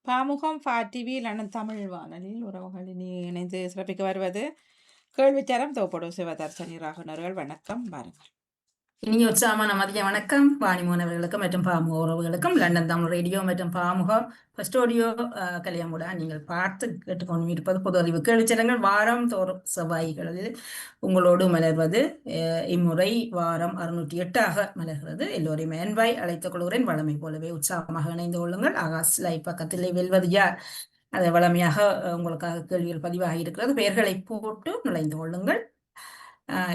பாமுகம் டிவியிலான தமிழ் வானொலியில் உறவுகள் இனி இணைந்து சிறப்பிக்க வருவது கேள்வித்தரம் தோப்படும் சிவதர்சனி ராகுனர்கள். வணக்கம், பாருங்கள். இனி உற்சாகமான மதிய வணக்கம் வாணிமோனவர்களுக்கும் மற்றும் பாமுக உறவுகளுக்கும் லண்டன் தமிழ் ரேடியோ மற்றும் பாமுகம் ஸ்டூடியோ கல்யாணமுட நீங்கள் பார்த்து கேட்டுக்கொண்டு இருப்பது பொது அறிவு கேள்விச்சரங்கள் வாரம் தோறும் செவ்வாய்களில் உங்களோடு மலர்வது. இம்முறை வாரம் 608 மலர்கிறது. எல்லோரையும் அன்பாய் அழைத்துக் கொள்கிறேன். வளமை போலவே உற்சாகமாக இணைந்து கொள்ளுங்கள். ஆகாஷ் லைவ் பக்கத்திலே வெல்வது யார், அதை வளமையாக உங்களுக்காக கேள்விகள் பதிவாகி இருக்கிறது. பெயர்களை போட்டு நுழைந்து கொள்ளுங்கள்.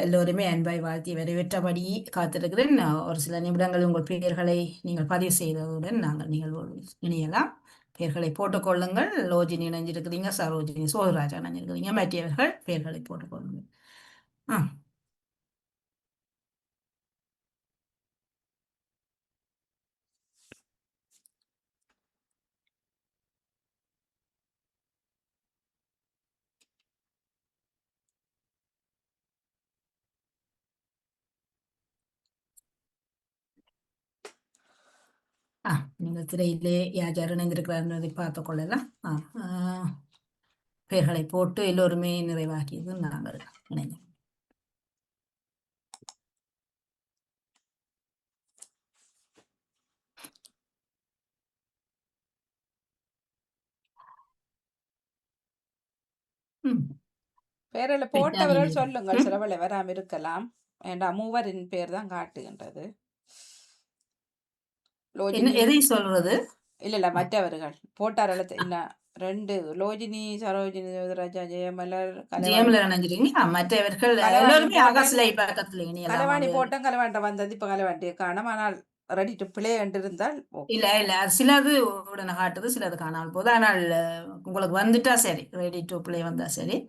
எல்லோருமே அன்பாய் வாழ்த்தி வரவேற்றபடி காத்திருக்கிறேன். ஒரு சில நிமிடங்கள் உங்கள் பெயர்களை நீங்கள் பதிவு செய்ததுடன் நாங்கள் நிகழ்வோடு இணையலாம். பெயர்களை போட்டுக்கொள்ளுங்கள். லோஜினி இணைஞ்சிருக்கிறீங்க, சரோஜினி, சோதராஜா இணைஞ்சிருக்கிறீங்க. மற்றவர்கள் பெயர்களை போட்டுக்கொள்ளுங்கள். நீங்கள் திரையிலே யார் இணைந்திருக்கிறார் பார்த்துக் கொள்ளலாம். பெயர்களை போட்டு எல்லோருமே நிறைவாக்கியது நாங்கள் இணைந்தோம். பேரில் போட்டவர்கள் சொல்லுங்கள். சிலவளை வராமல் இருக்கலாம். வேண்டாம், மூவரின் பேர் தான் காட்டுகின்றது. எதை சொல்றது? இல்ல மற்றவர்கள் போட்டார்கள். என்ன 2 லோஜினி, சரோஜினி, ராஜா, ஜெயமலர், மற்றவர்கள் கலவாணி போட்டோம். கலவாண்ட வந்தது இப்ப கலவாண்டிய காணும். ஆனால் ரெடி டு பிளே என்று இருந்தால் இல்ல சிலது உடனே காட்டுது, சிலது காணாமல் போகுது. ஆனால் உங்களுக்கு வந்துட்டா சரி, ரெடி டு பிளே வந்தா சரி.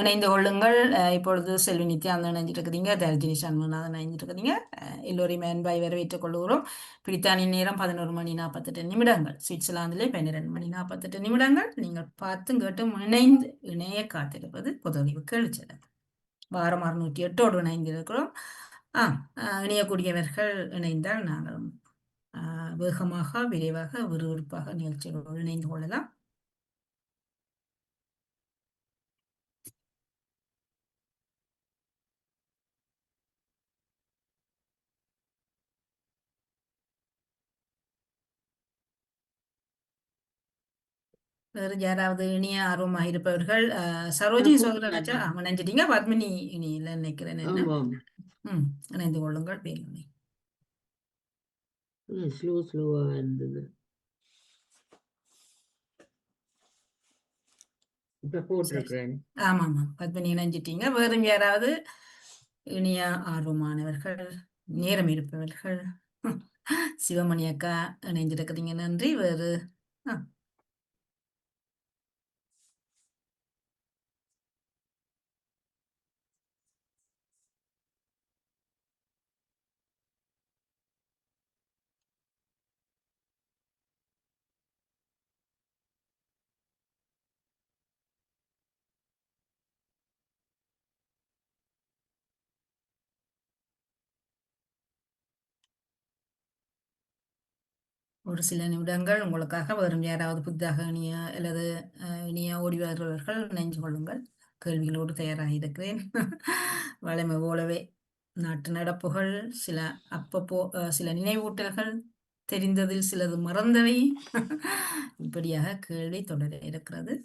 இணைந்து கொள்ளுங்கள். இப்பொழுது செல்வி நித்யானந்தன் இணைஞ்சிட்டு இருக்கிறீங்க, தர்ஜினி சண்முகநாதன் இணைஞ்சிட்டு இருக்கிறீங்க. எல்லோரையும் அன்பாய் வரவேற்றுக் கொள்கிறோம். பிரித்தானிய நேரம் 11:48. சுவிட்சர்லாந்திலே 12:48. நீங்கள் பார்த்தும் கேட்டும் இணைந்து இணைய காத்திருப்பது பொது அறிவு கேள்விச்சரங்கள். வாரம் 608 இணைந்திருக்கிறோம். இணையக்கூடியவர்கள் இணைந்தால் நாங்கள் வேகமாக, விரைவாக, விறுவிறுப்பாக நிகழ்ச்சிகளோடு இணைந்து கொள்ளலாம். வேறு யாராவது இனிய ஆர்வமாக இருப்பவர்கள்? சரோஜினி சோதராஜா நினைச்சிட்டீங்க. பத்மினி இனியில நினைக்கிறேன். இணைந்து கொள்ளுங்கள். பேருமை ஸ்லோவா இருந்தது. ஆமா பத்மினி இணைஞ்சிட்டீங்க. வேறும் யாராவது இனிய ஆர்வமானவர்கள், நேரம் இருப்பவர்கள்? சிவமணி அக்கா இணைஞ்சிருக்கிறீங்க, நன்றி. வேறு ஒரு சில நிமிடங்கள் உங்களுக்காக. வேறும் யாராவது புதிதாக இனிய ஓடி வருபவர்கள் நினைஞ்சு கொள்ளுங்கள். கேள்விகளோடு தயாராக இருக்கிறேன். வளமை போலவே நாட்டு நடப்புகள், சில நினைவூட்டல்கள், தெரிந்ததில் சிலது மறந்தவை, இப்படியாக கேள்வி தொடர இருக்கிறது.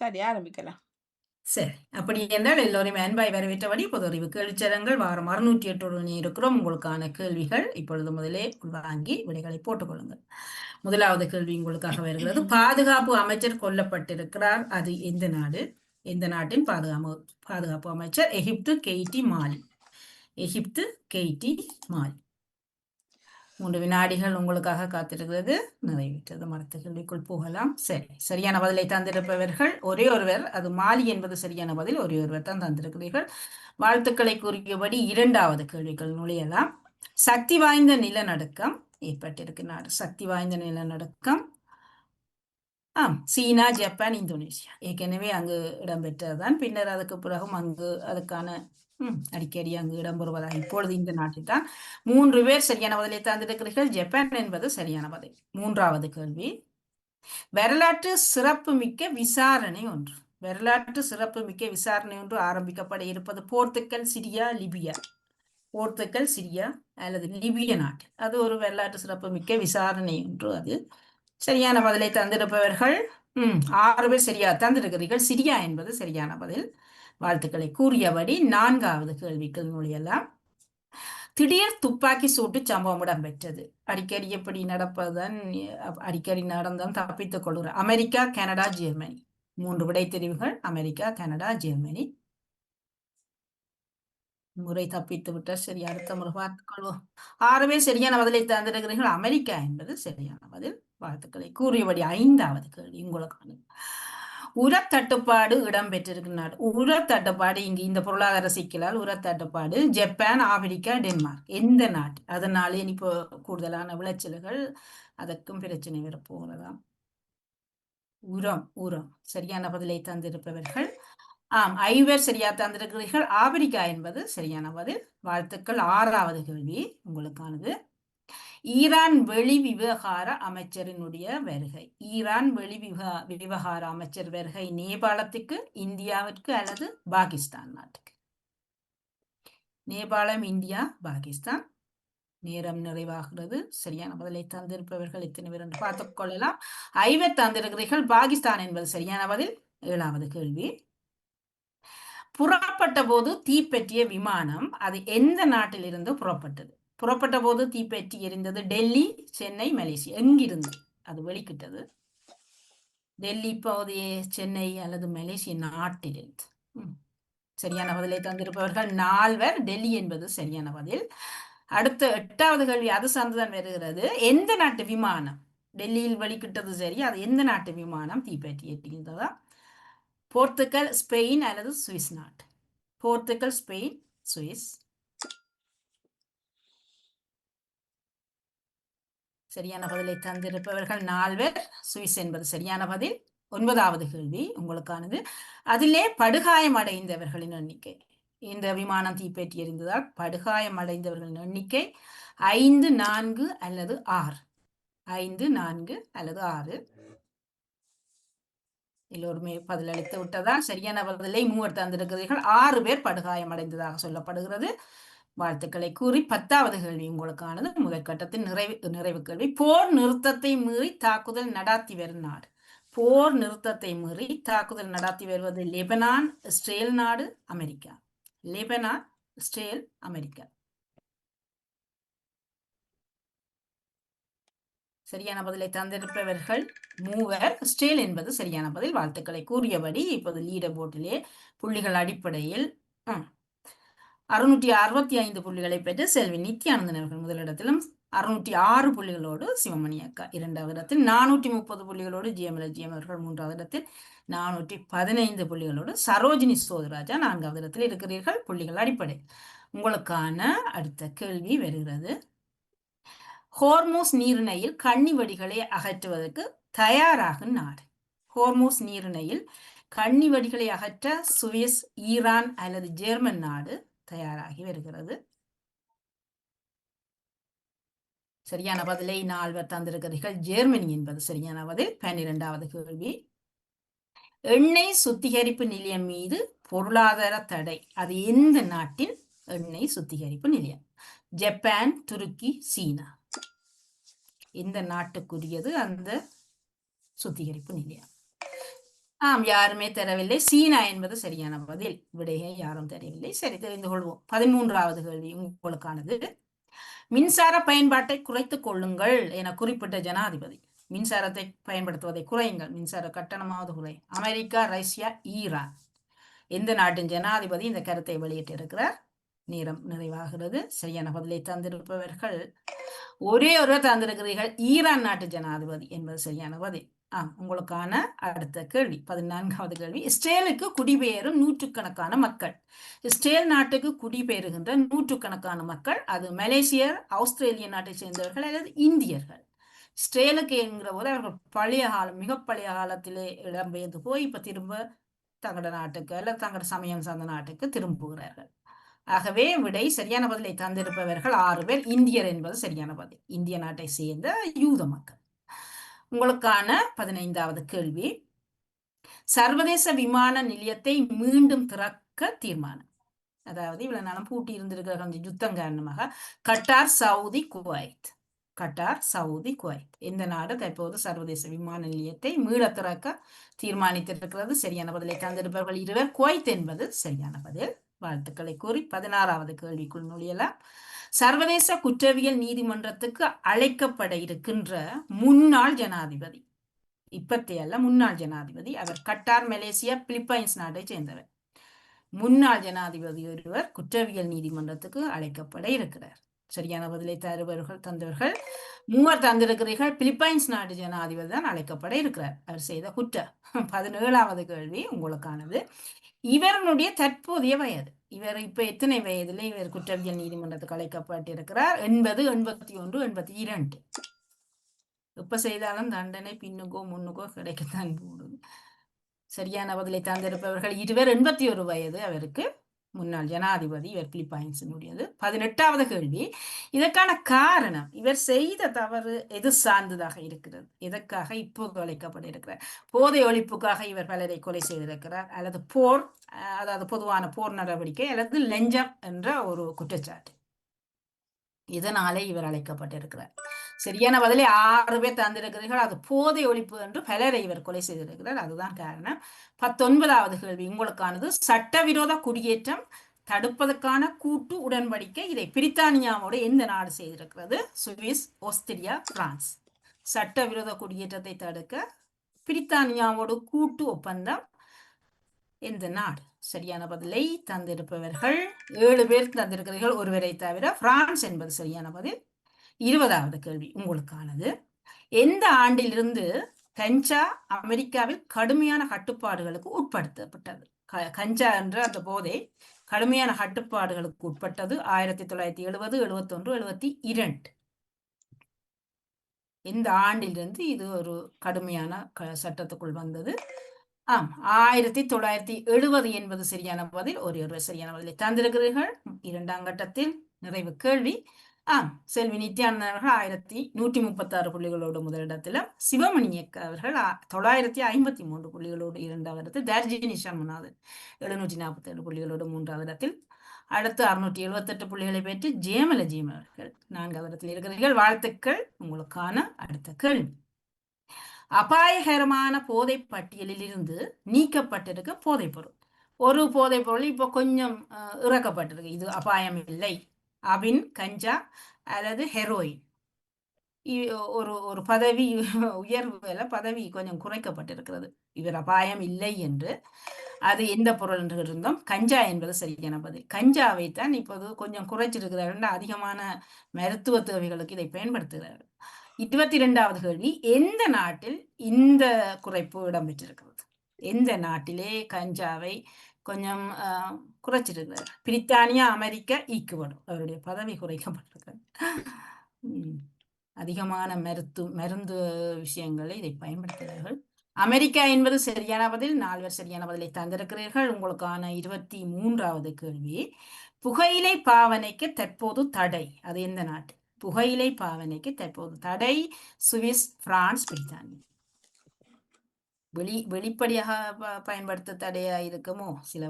சரி, ஆரம்பிக்கலாம். சரி, அப்படி என்றால் எல்லோரையும் அன்பாய் வரவேற்றபடி பொது அறிவு கேள்விச்சரங்கள் வாரம் 608 இருக்கிறோம். உங்களுக்கான கேள்விகள் இப்பொழுது முதலே வாங்கி விடைகளை போட்டுக்கொள்ளுங்கள். முதலாவது கேள்வி உங்களுக்காக வருகிறது. பாதுகாப்பு அமைச்சர் கொல்லப்பட்டிருக்கிறார். அது எந்த நாடு? எந்த நாட்டின் பாதுகாப்பு அமைச்சர்? எகிப்து, கெய்டி, மாலி. எகிப்து, கெய்டி, மாலி. 3 வினாடிகள் உங்களுக்காக காத்திருக்கிறது. நிறைவேற்றது. மற்ற கேள்விக்குள் போகலாம். சரி, சரியான பதிலை தந்திருப்பவர்கள் ஒரே ஒருவர். அது மாலி என்பது சரியான பதில். ஒரே ஒருவர் தான் தந்திருக்கிறீர்கள். வாழ்த்துக்களை கூறியபடி 2வது கேள்விகள் நுழையலாம். சக்தி வாய்ந்த நிலநடுக்கம் ஏற்பட்டிருக்கு நாடு. சக்தி வாய்ந்த நிலநடுக்கம் சீனா, ஜப்பான், இந்தோனேசியா. ஏற்கனவே அங்கு இடம்பெற்றதுதான். பின்னர் அதுக்கு பிறகும் அங்கு அதுக்கான அடிக்கடி அங்கு இடம்பெறுவதாக இப்பொழுது இந்த நாட்டில் தான் 3 பேர் சரியான பதிலை தந்திருக்கிறீர்கள். ஜப்பான் என்பது சரியான பதில். 3வது கேள்வி. வரலாற்று சிறப்புமிக்க விசாரணை ஒன்று. வரலாற்று சிறப்புமிக்க விசாரணை ஒன்று ஆரம்பிக்கப்பட இருப்பது Portugal, Syria, Libya. Portugal, Syria அல்லது லிபிய நாட்டு. அது ஒரு வரலாற்று சிறப்புமிக்க விசாரணை ஒன்று. அது சரியான பதிலை தந்திருப்பவர்கள் 6 பேர் சரியா தந்திருக்கிறீர்கள். சிரியா என்பது சரியான பதில். வாழ்த்துக்களை கூறியபடி 4வது கேள்விக்கு நுழையலாம். திடீர் துப்பாக்கி சூட்டு சம்பவம் இடம்பெற்றது. அடிக்கடி எப்படி நடப்பதுதான், அடிக்கடி நடந்தான் தப்பித்துக் கொள்கிறார். America, Canada, Germany. 3 விடை தெரிவுகள். America, Canada, Germany. முறை தப்பித்து விட்டார். சரி, அடுத்த முறை பார்த்துக் கொள்வோம். 6 பேர் சரியான பதிலை தந்திருக்கிறீர்கள். அமெரிக்கா என்பது சரியான பதில். வாழ்த்துக்களை கூறியபடி 5வது கேள்வி உங்களுக்கான. உரத்தட்டுப்பாடு இடம்பெற்றிருக்கிற நாடு. உரத்தட்டுப்பாடு இங்கு இந்த பொருளாதார சிக்கலால் உரத்தட்டுப்பாடு ஜப்பான், ஆப்பிரிக்கா, டென்மார்க். எந்த நாட்டு? அதனாலே இப்போ கூடுதலான விளைச்சல்கள், அதற்கும் பிரச்சனை வரப்போகிறதாம். உரம் சரியான பதிலை தந்திருப்பவர்கள் 5 பேர் சரியா தந்திருக்கிறீர்கள். ஆப்பிரிக்கா என்பது சரியான பதில். வாழ்த்துக்கள். 6வது கேள்வி உங்களுக்கானது. ஈரான் வெளி விவகார அமைச்சரினுடைய வருகை. ஈரான் வெளி விவகார அமைச்சர் வருகை நேபாளத்துக்கு, இந்தியாவிற்கு அல்லது பாகிஸ்தான் நாட்டுக்கு? நேபாளம், இந்தியா, பாகிஸ்தான். நேரம் நிறைவாகிறது. சரியான பதிலை தந்திருப்பவர்கள் எத்தனை பேர் என்று பார்த்துக் கொள்ளலாம். 5 பேர் தந்திருக்கிறீர்கள். பாகிஸ்தான் என்பது சரியான பதில். 7வது கேள்வி. புறப்பட்ட போது தீப்பற்றிய விமானம் அது எந்த நாட்டிலிருந்து புறப்பட்டது? புறப்பட்ட போது தீப்பற்றி எரிந்தது டெல்லி, சென்னை, மலேசியா. எங்கிருந்து அது வெளிக்கிட்டது? டெல்லி பகுதியே, சென்னை அல்லது மலேசிய நாட்டிலிருந்து. சரியான பதிலை தந்திருப்பவர்கள் 4 பேர். டெல்லி என்பது சரியான பதில். அடுத்த 8வது கேள்வி அது சார்ந்துதான் வருகிறது. எந்த நாட்டு விமானம் டெல்லியில் வெளிக்கிட்டது? சரி, அது எந்த நாட்டு விமானம் தீப்பற்றி எரிந்ததா? போர்த்துக்கல், ஸ்பெயின் அல்லது சுவிஸ் நாட்டு? Portugal, Spain, Swiss. சரியான பதிலை தந்திருப்பவர்கள் 4 பேர். சுவிஸ் என்பது சரியான பதில். 9வது கேள்வி உங்களுக்கானது. அதிலே படுகாயம் அடைந்தவர்களின் எண்ணிக்கை. இந்த விமானம் தீப்பற்றி எறிந்ததால் படுகாயம் அடைந்தவர்களின் எண்ணிக்கை 5, 4 அல்லது 6? 5, 4 அல்லது 6? எல்லோருமே பதிலளித்து விட்டதால் சரியான பதிலை 3 தந்திருக்கிறீர்கள். 6 பேர் படுகாயம் அடைந்ததாக சொல்லப்படுகிறது. வாழ்த்துக்களை கூறி 10வது கேள்வி உங்களுக்கானது. முதற்கட்டத்தின் நிறைவு கேள்வி. போர் நிறுத்தத்தை மீறி தாக்குதல் நடாத்தி வரும் நாடு. போர் நிறுத்தத்தை மீறி தாக்குதல் நடாத்தி வருவது லெபனான், இஸ்ரேல் நாடு, அமெரிக்கா. Lebanon, Israel, America. சரியான பதிலை தந்திருப்பவர்கள் 3. இஸ்ரேல் என்பது சரியான பதில். வாழ்த்துக்களை கூறியபடி இப்போது லீடர் போர்டிலே புள்ளிகள் அடிப்படையில் 665 புள்ளிகளை பெற்று செல்வி நித்யானந்தன் அவர்கள் முதலிடத்திலும் 606 புள்ளிகளோடு சிவமணி அக்கா 2வது இடத்தில், 430 புள்ளிகளோடு ஜிஎம் அவர்கள் 3வது இடத்தில், 415 புள்ளிகளோடு சரோஜினி சோதராஜா 4வது இடத்தில் இருக்கிறீர்கள். புள்ளிகள் அடிப்படை. உங்களுக்கான அடுத்த கேள்வி வருகிறது. ஹோர்மூஸ் நீரிணையில் கன்னி வெடிகளை அகற்றுவதற்கு தயாராகும் நாடு. ஹோர்மூஸ் நீரிணையில் கன்னி வெடிகளை அகற்ற சுவிஸ், ஈரான் அல்லது ஜெர்மன் நாடு தயாராகி வருகிறது. சரியான பதிலை 4 பேர் தந்திருக்கிறீர்கள். ஜெர்மனி என்பது சரியான பதில். 12வது கேள்வி. எண்ணெய் சுத்திகரிப்பு நிலையம் மீது பொருளாதார தடை. அது எந்த நாட்டின் எண்ணெய் சுத்திகரிப்பு நிலையம்? ஜப்பான், துருக்கி, சீனா. இந்த நாட்டுக்குரியது அந்த சுத்திகரிப்பு நிலையம்? யாருமே தரவில்லை. சீனா என்பது சரியான பதில். விடையை யாரும் தரவில்லை. சரி, தெரிந்து கொள்வோம். 13வது கேள்வி உங்களுக்கானது. மின்சார பயன்பாட்டை குறைத்துக் கொள்ளுங்கள் என குறிப்பிட்ட ஜனாதிபதி. மின்சாரத்தை பயன்படுத்துவதை குறையுங்கள், மின்சார கட்டணமாவது குறை. America, Russia, Iran. எந்த நாட்டின் ஜனாதிபதி இந்த கருத்தை வெளியிட்டிருக்கிறார்? நேரம் நிறைவாகிறது. சரியான பதிலை தந்திருப்பவர்கள் ஒரே ஒரு தந்திருக்கிறீர்கள். ஈரான் நாட்டு ஜனாதிபதி என்பது சரியான பதில். உங்களுக்கான அடுத்த கேள்வி 14வது கேள்வி. இஸ்ரேலுக்கு குடிபெயரும் நூற்றுக்கணக்கான மக்கள். இஸ்ரேல் நாட்டுக்கு குடிபெயருகின்ற நூற்றுக்கணக்கான மக்கள் அது மலேசியர், ஆஸ்திரேலிய நாட்டை சேர்ந்தவர்கள் அல்லது இந்தியர்கள். இஸ்ரேலுக்கு என்கிற போது அவர்கள் பழைய காலம், மிக பழைய காலத்திலே இடம்பெயர்ந்து போய் இப்ப திரும்ப தங்களோட நாட்டுக்கு அல்லது தங்களோட சமயம் சார்ந்த நாட்டுக்கு திரும்புகிறார்கள். ஆகவே விடை சரியான பதிலை தந்திருப்பவர்கள் 6 பேர். இந்தியர் என்பது சரியான பதில். இந்திய நாட்டை சேர்ந்த யூத மக்கள். உங்களுக்கான 15வது கேள்வி. சர்வதேச விமான நிலையத்தை மீண்டும் திறக்க தீர்மானம். அதாவது இவ்வளவு நாளும் பூட்டி இருந்திருக்கிற அந்த யுத்தம் காரணமாக Qatar, Saudi, Kuwait. Qatar, Saudi, Kuwait இந்த நாடு தற்போது சர்வதேச விமான நிலையத்தை மீள திறக்க தீர்மானித்திருக்கிறது. சரியான பதிலை தந்திருப்பவர்கள் 2 குவைத் என்பது சரியான பதில். வாழ்த்துக்களை கூறி 16வது கேள்விக்குள் நுழையலாம். சர்வதேச குற்றவியல் நீதிமன்றத்துக்கு அழைக்கப்பட இருக்கின்ற முன்னாள் ஜனாதிபதி, இப்பத்தைய அல்ல, முன்னாள் ஜனாதிபதி. அவர் கட்டார், மலேசியா, பிலிப்பைன்ஸ் நாட்டை சேர்ந்தவர். முன்னாள் ஜனாதிபதி ஒருவர் குற்றவியல் நீதிமன்றத்துக்கு அழைக்கப்பட இருக்கிறார். சரியான பதிலை தந்தவர்கள் 3 தந்திருக்கிறீர்கள். பிலிப்பைன்ஸ் நாட்டு ஜனாதிபதி தான் அழைக்கப்பட இருக்கிறார். அவர் செய்த குற்றம். 17வது கேள்வி உங்களுக்கானது. இவருடைய தற்போதைய வயது, இவர் இப்ப எத்தனை வயதுல இவர் குற்றவியல் நீதிமன்றத்துக்கு அழைக்கப்பட்டிருக்கிறார்? 80, 81, 82. எப்ப செய்தாலும் தண்டனை பின்னுக்கோ முன்னுக்கோ கிடைக்கத்தான் போடுது. சரியான பதிலை தந்திருப்பவர்கள் 2 81 வயது அவருக்கு. முன்னாள் ஜனாதிபதி இவர், பிலிப்பைன்ஸினுடையது. 18வது கேள்வி. இதற்கான காரணம், இவர் செய்த தவறு எது சார்ந்ததாக இருக்கிறது? எதற்காக இப்போது அழைக்கப்பட இருக்கிறார்? போதை ஒழிப்புக்காக இவர் பலரை கொலை செய்திருக்கிறார், அல்லது போர், அதாவது பொதுவான போர் நடவடிக்கை, அல்லது லஞ்சம் என்ற ஒரு குற்றச்சாட்டு. இதனாலே இவர் அழைக்கப்பட்டிருக்கிறார். சரியான பதிலை 6 பேர் தந்திருக்கிறீர்கள். அது போதை ஒழிப்பு என்று பலரை இவர் கொலை செய்திருக்கிறார், அதுதான் காரணம். 19வது கேள்வி உங்களுக்கானது. சட்டவிரோத குடியேற்றம் தடுப்பதற்கான கூட்டு உடன்படிக்கை, இதை பிரித்தானியாவோடு எந்த நாடு செய்திருக்கிறது? Swiss, Austria, France. சட்டவிரோத குடியேற்றத்தை தடுக்க பிரித்தானியாவோடு கூட்டு ஒப்பந்தம் எந்த நாடு? சரியான பதிலை தந்திருப்பவர்கள் 7 பேர் தந்திருக்கிறீர்கள், ஒருவரை தவிர. பிரான்ஸ் என்பது சரியான பதில். 20வது கேள்வி உங்களுக்கானது. எந்த ஆண்டிலிருந்து கஞ்சா அமெரிக்காவில் கடுமையான கட்டுப்பாடுகளுக்கு உட்படுத்தப்பட்டது? கஞ்சா என்ற அந்த போதை கடுமையான கட்டுப்பாடுகளுக்கு உட்பட்டது 1970, 71, 72. எந்த ஆண்டிலிருந்து இது ஒரு கடுமையான சட்டத்துக்குள் வந்தது? 1970 என்பது சரியான பதில். ஒருவர் சரியான பதிலை தந்திருக்கிறீர்கள். 2ஆம் கட்டத்தில் நிறைவு கேள்வி. செல்வி நித்யானந்தன் அவர்கள் 1136 புள்ளிகளோடு முதலிடத்திலும், சிவமணியக்க அவர்கள் 953 புள்ளிகளோடு 2வது இடத்தில், தர்ஜினி சண்முகநாதன் 747 புள்ளிகளோடு 3வது இடத்தில், அடுத்து 678 புள்ளிகளை பெற்று ஜெயமலஜியம் அவர்கள் 4வது இடத்தில் இருக்கிறீர்கள். வாழ்த்துக்கள். உங்களுக்கான அடுத்த கேள்வி. அபாயகரமான போதை பட்டியலில் இருந்து நீக்கப்பட்டிருக்க போதைப் பொருள். ஒரு போதைப் பொருள் இப்போ கொஞ்சம் இறக்கப்பட்டிருக்கு, இது அபாயம் இல்லை. அபின், கஞ்சா அல்லது ஹெரோயின். ஒரு பதவி உயர்வு பதவி கொஞ்சம் குறைக்கப்பட்டிருக்கிறது, இவர் அபாயம் இல்லை என்று. அது எந்த பொருள் என்று இருந்தோம்? கஞ்சா என்பது சரியான பதில். கஞ்சாவை தான் இப்போது கொஞ்சம் குறைச்சிருக்கிறார்கள், அதிகமான மருத்துவ தேவைகளுக்கு இதை பயன்படுத்துகிறார்கள். 22வது கேள்வி. எந்த நாட்டில் இந்த குறைப்பு இடம்பெற்றிருக்கிறது? எந்த நாட்டிலே கஞ்சாவை கொஞ்சம் குறைச்சிருக்கிறார்? பிரித்தானியா, அமெரிக்கா, ஈக்குவடோர். அவருடைய பதவி குறைக்கப்பட்டிருக்கிறது. அதிகமான மருந்து விஷயங்களை இதை பயன்படுத்துகிறார்கள். அமெரிக்கா என்பது சரியான பதில். 4 பேர் சரியான பதிலை தந்திருக்கிறீர்கள். உங்களுக்கான 23வது கேள்வி. புகையிலை பாவனைக்கு தற்போது தடை, அது எந்த நாட்டு? புகையிலை பாவனைக்கு தற்போது தடை. சுவிஸ், பிரான்ஸ், பிரித்தானியா. வெளிப்படையாக பயன்படுத்த தடையா இருக்குமோ? சில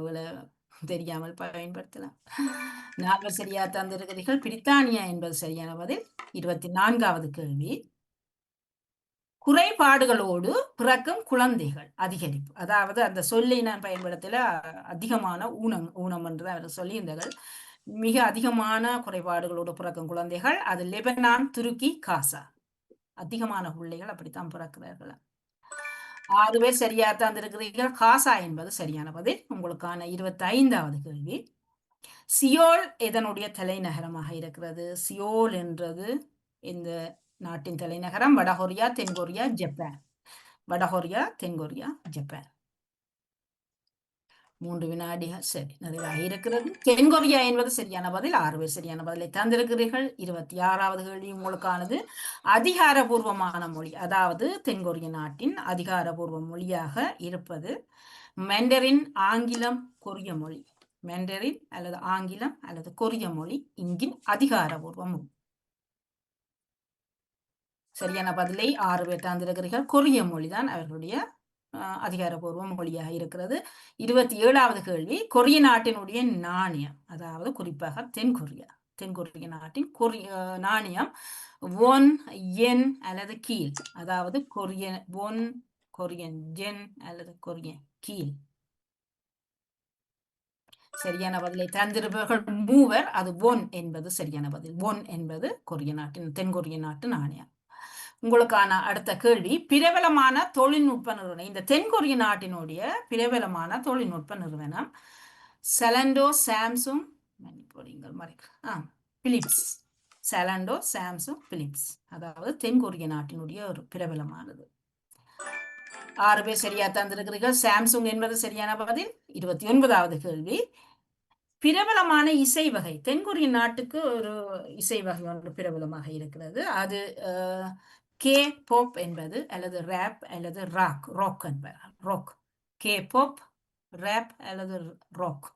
தெரியாமல் பயன்படுத்தலாம். 4 பேர் சரியா தந்திருக்கிறீர்கள். பிரித்தானியா என்பது சரியான பதில். 24வது கேள்வி. குறைபாடுகளோடு பிறக்கும் குழந்தைகள் அதிகரிப்பு, அதாவது அந்த சொல்லை நான் பயன்படுத்தல, அதிகமான ஊனம் என்று அவர் சொல்லியிருந்தார்கள். மிக அதிகமான குறைபாடுகளோடு பிறக்கும் குழந்தைகள், அது லெபனான், துருக்கி, காசா. அதிகமான பிள்ளைகள் அப்படித்தான் பிறக்கிறார்கள். 6 பேர் சரியா தந்திருக்கிறீர்கள். காசா என்பது சரியான பதில். உங்களுக்கான 25வது கேள்வி. சியோல் எதனுடைய தலைநகரமாக இருக்கிறது? சியோல் என்றது இந்த நாட்டின் தலைநகரம். வடகொரியா, தென்கொரியா, ஜப்பான். வடகொரியா, தென்கொரியா, ஜப்பான். 3 வினாடிகள் சரி நிறைவாக இருக்கிறது. தென்கொரியா என்பது சரியான பதில். 6 பேர் சரியான பதிலை தந்திருக்கிறீர்கள். 26வது கேள்வி உங்களுக்கானது. அதிகாரபூர்வமான மொழி, அதாவது தென்கொரிய நாட்டின் அதிகாரபூர்வ மொழியாக இருப்பது மண்டரின், ஆங்கிலம், கொரிய மொழி. மெண்டரின் அல்லது ஆங்கிலம் அல்லது கொரிய மொழி இங்கின் அதிகாரபூர்வ மொழி. சரியான பதிலை 6 பேர் தந்திருக்கிறீர்கள். கொரிய மொழிதான் அவர்களுடைய அதிகாரபூர்வ மொழியாக இருக்கிறது. 27வது கேள்வி, கொரிய நாட்டினுடைய நாணயம், அதாவது குறிப்பாக தென்கொரிய நாட்டின் நாணயம் ஒன், யென் அல்லது கீல், அதாவது கொரியன் ஒன், கொரியன் ஜென் அல்லது கொரியன் கீல். சரியான பதிலை தந்திருப்பவர்கள் 3 பேர். அது ஒன் என்பது சரியான பதில். ஒன் என்பது தென்கொரிய நாட்டு நாணயம். உங்களுக்கான அடுத்த கேள்வி, பிரபலமான தொழில்நுட்ப நிறுவனம், இந்த தென்கொரிய நாட்டினுடைய பிரபலமான தொழில்நுட்ப நிறுவனம் செலண்டோ, சாம்சுங், பிலிப்ஸ். செலண்டோ, சாம்சுங், பிலிப்ஸ், அதாவது தென்கொரிய நாட்டினுடைய ஒரு பிரபலமானது. 6 பேர் சரியா தந்திருக்கிறீர்கள். சாம்சுங் என்பது சரியான பதில். 29வது கேள்வி, பிரபலமான இசை வகை, தென்கொரிய நாட்டுக்கு ஒரு இசை வகை ஒன்று பிரபலமாக இருக்கிறது. அது கே பாப் என்பது அல்லது ரேப் அல்லது ராக் என்பது. ராக், கே பாப், ரேப் அல்லது ராக்.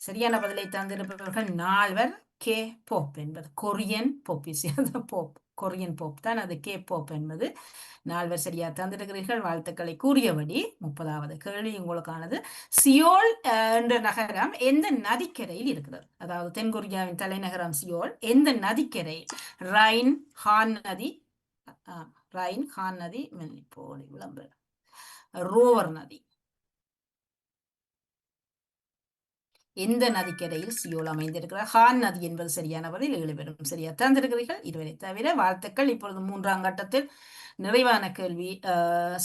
சரியான பதிலை தந்திருப்பவர்கள் 4 பேர். கே பாப் என்பது கொரியன் பாப், கொரியன் பாப் தான் அது. கே பாப் என்பது 4 பேர் சரியா தந்திருக்கிறீர்கள். வாழ்த்துக்களை கூறியபடி 30வது கேள்வி உங்களுக்கானது. சியோல் என்ற நகரம் எந்த நதிக்கரையில் இருக்கிறது? அதாவது தென்கொரியாவின் தலைநகரம் சியோல் எந்த நதிக்கரை? ரைன், ஹான் நதி, விளம்பரம், ரோவர் நதி. எந்த நதிக்கரையில் சியோல் அமைந்திருக்கிறார்? ஹான் நதி என்பது சரியான பதில். 7 பேரும் சரியா தந்திருக்கிறீர்கள். 20 தவிர வாழ்த்துக்கள். இப்பொழுது 3ஆம் கட்டத்தில் நிறைவான கேள்வி.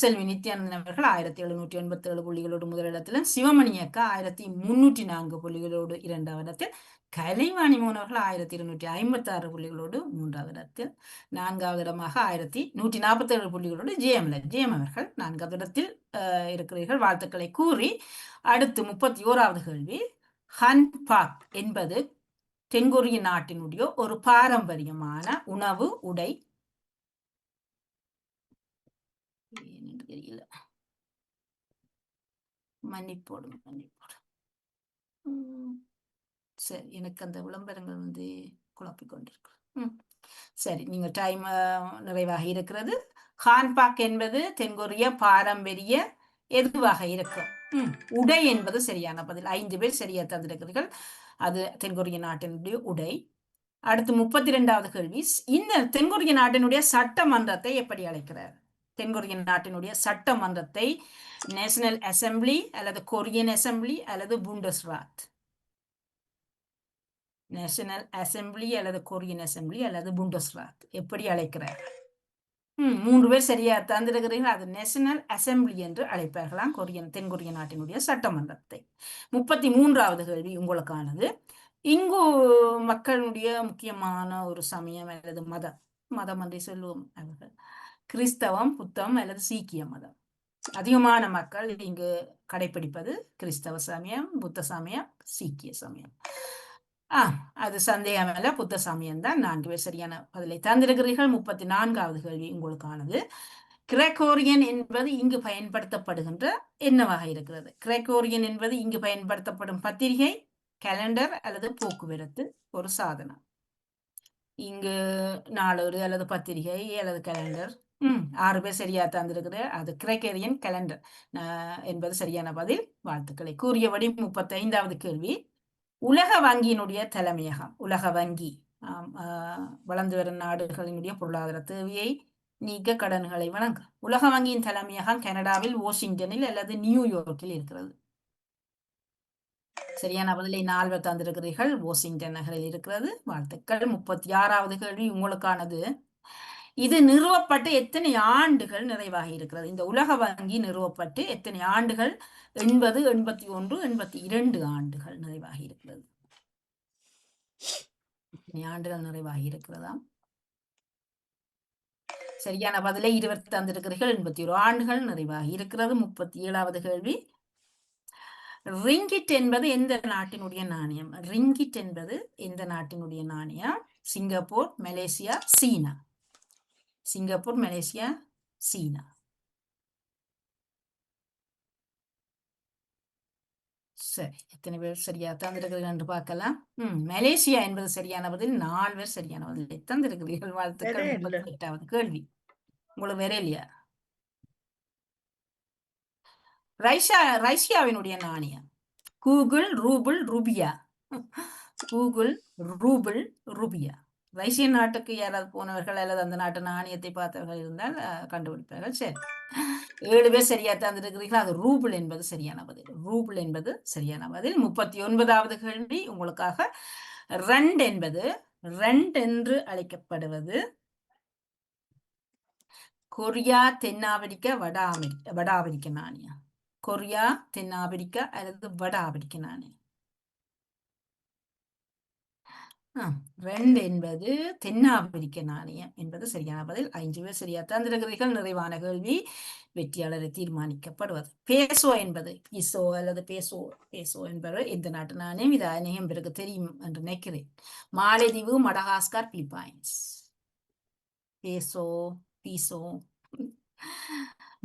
செல்வி நித்யானந்தன் அவர்கள் 1787 புள்ளிகளோடு முதலிடத்திலும், சிவமணி அக்கா 1304 புள்ளிகளோடு 2வது இடத்தில், கலைவாணி மோகன் அவர்கள் 1256 புள்ளிகளோடு 3வது இடத்தில், 4வது இடமாக 1147 புள்ளிகளோடு ஜெயம் அவர்கள் 4வது இடத்தில் இருக்கிறீர்கள். வாழ்த்துக்களை கூறி அடுத்து 31வது கேள்வி, ஹன் பாக் என்பது தென்கொரிய நாட்டினுடைய ஒரு பாரம்பரியமான உணவு, உடை. தெரியல, மன்னிப்போடு. சரி, எனக்கு அந்த விளம்பரங்கள் குழப்பிக் கொண்டிருக்கு. சரி, நீங்க டைம் நிறைவாக இருக்கிறது. ஹான்பாக் என்பது தென்கொரிய பாரம்பரிய எதுவாக இருக்கும்? உடை என்பது சரியான பதில். 5 பேர் சரியா தந்திருக்கிறீர்கள். அது தென்கொரிய நாட்டினுடைய உடை. அடுத்து 32வது கேள்வி, இந்த தென்கொரிய நாட்டினுடைய சட்டமன்றத்தை எப்படி அழைக்கிறார்? தென்கொரிய நாட்டினுடைய சட்டமன்றத்தை நேஷனல் அசம்பிளி அல்லது கொரியன் அசம்பிளி அல்லது புண்டஸ்ராத்? நேஷனல் அசம்பிளி அல்லது கொரியன் அசம்பிளி அல்லது புண்டஸ்ராத் எப்படி அழைக்கிறார்? 3 பேர் சரியா தந்திருக்கிறீர்கள். அது நேஷனல் அசம்பிளி என்று அழைப்பார்களாம் தென்கொரிய நாட்டினுடைய சட்டமன்றத்தை. 33வது கேள்வி உங்களுக்கானது. இங்கு மக்களுடைய முக்கியமான ஒரு சமயம் அல்லது மதம் என்று சொல்லுவோம் அவர்கள் கிறிஸ்தவம், புத்தம் அல்லது சீக்கிய மதம். அதிகமான மக்கள் இங்கு கடைபிடிப்பது கிறிஸ்தவ சமயம், புத்த சமயம், சீக்கிய சமயம். அது சந்தேகம் அல்ல, புத்த சமயம் தான். 4 பேர் சரியான பதிலை தந்திருக்கிறீர்கள். 34வது கேள்வி உங்களுக்கானது. கிரேக்கோரியன் என்பது இங்கு பயன்படுத்தப்படுகின்ற என்னவாக இருக்கிறது? கிரேக்கோரியன் என்பது இங்கு பயன்படுத்தப்படும் பத்திரிகை, கேலண்டர் அல்லது போக்குவரத்து ஒரு சாதனம். இங்கு நாளொரு அல்லது பத்திரிகை அல்லது கேலண்டர். 6 பேர் சரியா தந்திருக்கிற அது கிரேக்கோரியன் கேலண்டர் என்பது சரியான பதில். வாழ்த்துக்களை கூறியபடி 35வது கேள்வி, உலக வங்கியினுடைய தலைமையகம். உலக வங்கி வளர்ந்து வரும் நாடுகளினுடைய பொருளாதார தேவையை நீக்க கடன்களை வழங்க. உலக வங்கியின் தலைமையகம் கனடாவில் வாஷிங்டனில் அல்லது நியூயார்க்கில் இருக்கிறது. சரியான பதிலை 4 பேர் தந்திருக்கிறீர்கள். வாஷிங்டன் நகரில் இருக்கிறது. வாழ்த்துக்கள். 36வது கேள்வி உங்களுக்கானது. இது நிறுவப்பட்டு எத்தனை ஆண்டுகள் நிறைவாகி இருக்கிறது? இந்த உலக வங்கி நிறுவப்பட்டு எத்தனை ஆண்டுகள்? 80, 81, 82 ஆண்டுகள் நிறைவாகி இருக்கிறது. ஆண்டுகள் நிறைவாகி இருக்கிறதாம். சரியான பதிலை 20 தந்திருக்கிறீர்கள். 81 ஆண்டுகள் நிறைவாகி இருக்கிறது. 37வது கேள்வி, ரிங்கிட் என்பது எந்த நாட்டினுடைய நாணயம்? ரிங்கிட் என்பது எந்த நாட்டினுடைய நாணயம்? சிங்கப்பூர், மலேசியா, சீனா. சிங்கப்பூர், மலேசியா, சீனா. சரி, எத்தனை பேர் சரியா தந்திருக்கிறீர்கள் என்று பார்க்கலாம். மலேசியா என்பது சரியான பதில். 4 பேர் சரியான பதிலை தந்திருக்கிறீர்கள். வாழ்த்துக்கள். வேற இல்ல. 38வது கேள்வி உங்களுக்கு வேற இல்லையா? ரஷ்யாவினுடைய நாணயம் Google, rouble, rupiah. Google, rouble, rupiah. ரஷ்ய நாட்டுக்கு யாராவது போனவர்கள் அல்லது அந்த நாட்டு நாணயத்தை பார்த்தவர்கள் இருந்தால் கண்டுபிடிப்பார்கள். சரி, 7 பேர் சரியா தந்திருக்கிறீர்கள். அது ரூபிள் என்பது சரியான பதில். ரூபிள் என்பது சரியான பதில். 39வது கேள்வி உங்களுக்காக. ரண்ட் என்பது ரண்ட் என்று அழைக்கப்படுவது கொரியா, தென்னாப்பிரிக்கா, வட ஆப்பிரிக்க நாணயம். கொரியா, தென்னாப்பிரிக்கா அல்லது வட ஆப்பிரிக்க நாணயம். ரெண்ட் என்பது தென்னாப்பிரிக்க நாணயம் என்பது சரியான பதில். 5 பேர் சரியா தந்திருக்கிறீர்கள். நிறைவான கேள்வி வெற்றியாளரை தீர்மானிக்கப்படுவது. பேசோ என்பது இசோ அல்லது பேசோ பேசோ என்பது எந்த நாட்டு நாணயம்? இது அநேகம் பேருக்கு தெரியும் என்று நினைக்கிறேன். மாலைதீவு, மடகாஸ்கர், பிலிப்பைன்ஸ். Peso, peso.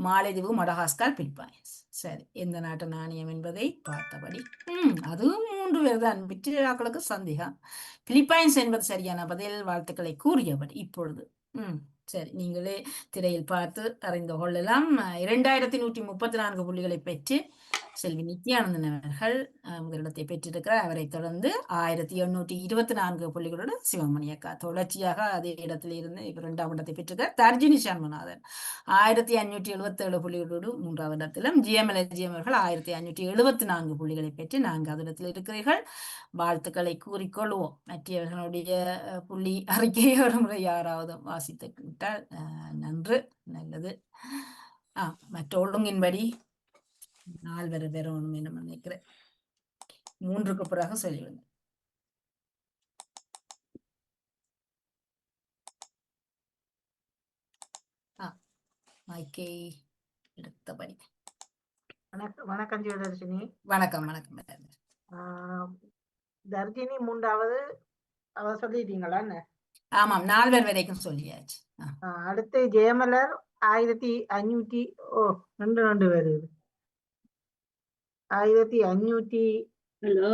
மாலைதீவு, மடகாஸ்கர், பிலிப்பைன்ஸ். சரி, எந்த நாட்டு நாணயம் என்பதை பார்த்தபடி அதுவும் 3 பேர் தான். வெற்றியாளர்களுக்கு சந்தேகம். பிலிப்பைன்ஸ் என்பது சரியான பதில். வாழ்த்துக்களை கூறியபடி இப்பொழுது சரி, நீங்களே திரையில் பார்த்து அறிந்து கொள்ளலாம். 2134 புள்ளிகளை பெற்று செல்வி நித்யானந்தன் அவர்கள் முதலிடத்தை பெற்றிருக்கிறார். அவரை தொடர்ந்து 1824 புள்ளிகளோடு சிவமணி அக்கா தொடர்ச்சியாக அதே இடத்துல இருந்து இப்ப 2ஆம் இடத்தை பெற்றிருக்கிறார். தர்ஜினி சண்முநாதன் 1577 புள்ளிகளோடு 3ஆவது இடத்திலும், ஜிஎம்எல்ஜி அவர்கள் 1574 புள்ளிகளை பெற்று 4ஆவது இடத்தில் இருக்கிறீர்கள். வாழ்த்துக்களை கூறிக்கொள்வோம். மற்றவர்களுடைய புள்ளி அறிக்கையை ஒரு முறை யாராவது வாசித்து விட்டால் நன்று, நல்லது. மற்ற ஒழுங்கின்படி 4 பேர் வேறணும் என்ன நினைக்கிறேன். 3க்கு பிறகு சொல்லிவிடுங்க. மைக்கை எடுத்தபடி. வணக்கம் ஜீவதர்ஷினி. வணக்கம் வணக்கம். தர்ஜினி 3வது அவ சொல்லிட்டீங்களா? ஆமாம், 4 பேர் வரைக்கும் சொல்லியாச்சு. அடுத்து ஜெயமலர் 1500. ரெண்டு பேர் 1500. ஹலோ,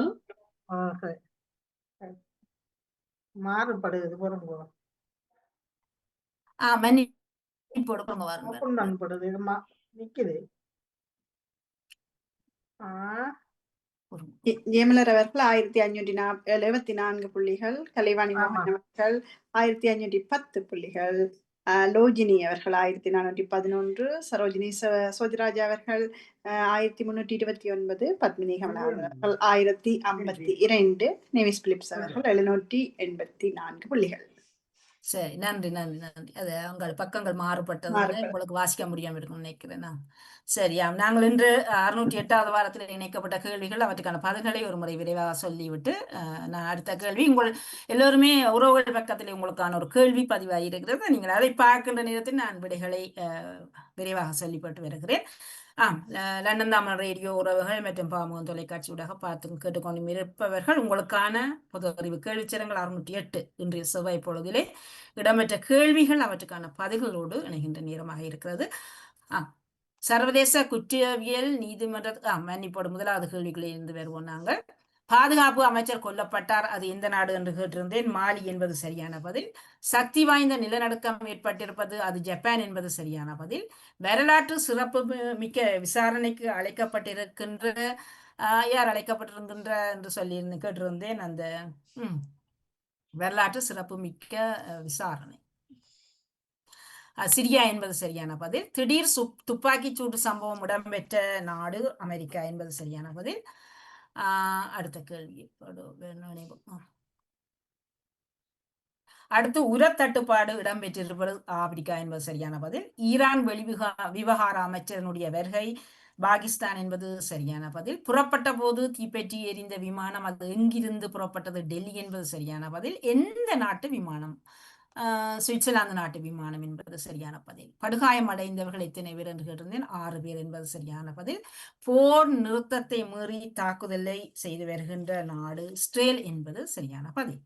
மாறுபடுது பொருங்க மன்னிப்படுது நிக்குது. ஜெயமலர் அவர்கள் 1574 புள்ளிகள், கலைவாணி மோகன் அவர்கள் 1510 புள்ளிகள், லோஜினி அவர்கள் 1411, சரோஜினி சோதிராஜா அவர்கள் 1329, பத்மினி கமலா அவர்கள் 1052, நேவிஸ் பிலிப்ஸ் அவர்கள் 784 புள்ளிகள். சரி, நன்றி நன்றி நன்றி. அது உங்கள் பக்கங்கள் மாறுபட்டது, உங்களுக்கு வாசிக்க முடியாம இருக்கும்னு நினைக்கிறேன். சரியா, நாங்கள் இன்று 608வது வாரத்தில் இணைக்கப்பட்ட கேள்விகள் அவற்றுக்கான பதில்களை ஒரு முறை விரைவாக சொல்லிவிட்டு நான் அடுத்த கேள்வி உங்கள் எல்லோருமே உறவுகள் பக்கத்தில் உங்களுக்கான ஒரு கேள்வி பதிவாகி இருக்கிறது. நீங்கள் அதை பார்க்கின்ற நேரத்தில் நான் விடைகளை விரைவாக சொல்லிப்பட்டு வருகிறேன். லண்டன் தமிழ் ரேடியோ உறவுகள் மற்றும் பாமுகம் தொலைக்காட்சி ஊடாக பார்த்து கேட்டுக்கொண்டு இருப்பவர்கள் உங்களுக்கான பொது அறிவு கேள்விச்சரங்கள் 608 இன்றைய செவ்வாய் பொழுதிலே இடம்பெற்ற கேள்விகள் அவற்றுக்கான பதில்களோடு இணைகின்ற நேரமாக இருக்கிறது. சர்வதேச குற்றவியல் நீதிமன்ற மன்னிப்போடு முதலாவது கேள்விகளில் இருந்து வருவோம். நாங்கள் பாதுகாப்பு அமைச்சர் கொல்லப்பட்டார், அது எந்த நாடு என்று கேட்டிருந்தேன். மாலி என்பது சரியான பதில். சக்தி வாய்ந்த நிலநடுக்கம் ஏற்பட்டிருப்பது, அது ஜப்பான் என்பது சரியான பதில். வரலாற்று சிறப்பு மிக்க விசாரணைக்கு அழைக்கப்பட்டிருக்கின்ற யார் அழைக்கப்பட்டிருக்கின்ற என்று சொல்லி கேட்டிருந்தேன். அந்த வரலாற்று சிறப்பு மிக்க விசாரணை சிரியா என்பது சரியான பதில். திடீர் துப்பாக்கி சூடு சம்பவம் இடம்பெற்ற நாடு அமெரிக்கா என்பது சரியான பதில். அடுத்த கேள்வி அடுத்து உரத்தட்டுப்பாடு இடம்பெற்றிருப்பது ஆப்பிரிக்கா என்பது சரியான பதில். ஈரான் விவகார அமைச்சரனுடைய வருகை பாகிஸ்தான் என்பது சரியான பதில். புறப்பட்ட போது தீப்பெற்றி எரிந்த விமானம், அது எங்கிருந்து புறப்பட்டது? டெல்லி என்பது சரியான பதில். எந்த நாட்டு விமானம்? சுவிட்சர்லாந்து நாட்டு விமானம் என்பது சரியான பதில். படுகாயம் அடைந்தவர்கள் எத்தனை பேர் என்று கேட்டிருந்தேன். 6 பேர் என்பது சரியான பதில். போர் நிறுத்தத்தை மீறி தாக்குதலை செய்து வருகின்ற நாடு இஸ்ரேல் என்பது சரியான பதில்.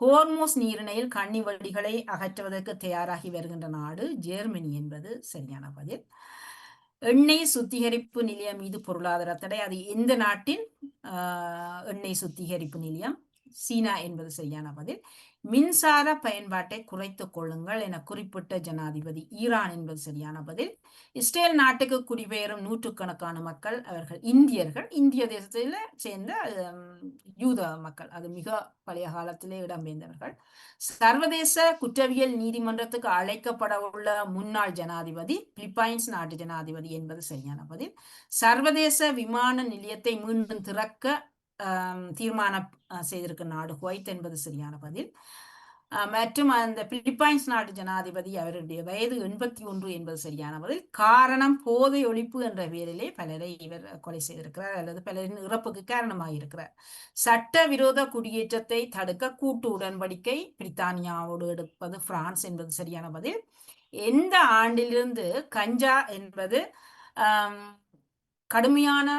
ஹோர்மோஸ் நீரிணையில் கன்னி வெடிகளை அகற்றுவதற்கு தயாராகி வருகின்ற நாடு ஜெர்மனி என்பது சரியான பதில். எண்ணெய் சுத்திகரிப்பு நிலையம் மீது பொருளாதார தடை. அது எந்த நாட்டின் எண்ணெய் சுத்திகரிப்பு நிலையம்? சீனா என்பது சரியான பதில். மின்சார பயன்பாட்டை குறைத்துக் கொள்ளுங்கள் என குறிப்பிட்ட ஜனாதிபதி? ஈரான் என்பது சரியான பதில். இஸ்ரேல் நாட்டுக்கு குடிபெயரும் நூற்றுக்கணக்கான மக்கள், அவர்கள் இந்தியர்கள், இந்திய தேசத்தில் சேர்ந்த யூத மக்கள், அது மிக பழைய காலத்திலே இடம்பெயர்ந்தவர்கள். சர்வதேச குற்றவியல் நீதிமன்றத்துக்கு அழைக்கப்பட உள்ள முன்னாள் ஜனாதிபதி? பிலிப்பைன்ஸ் நாட்டு ஜனாதிபதி என்பது சரியான பதில். சர்வதேச விமான நிலையத்தை மீண்டும் திறக்க தீர்மானம் செய்திருக்கும் நாடு குவைத் என்பது சரியான பதில். மற்றும் அந்த பிலிப்பைன்ஸ் நாட்டு ஜனாதிபதி அவருடைய வயது 81 என்பது சரியான பதில். காரணம் போதை ஒழிப்பு என்ற பெயரிலே பலரை இவர் கொலை செய்திருக்கிறார் அல்லது பலரின் இறப்புக்கு காரணமாக இருக்கிறார். சட்டவிரோத குடியேற்றத்தை தடுக்க கூட்டு உடன்படிக்கை பிரித்தானியாவோடு எடுப்பது பிரான்ஸ் என்பது சரியான பதில். எந்த ஆண்டிலிருந்து கஞ்சா என்பது கடுமையான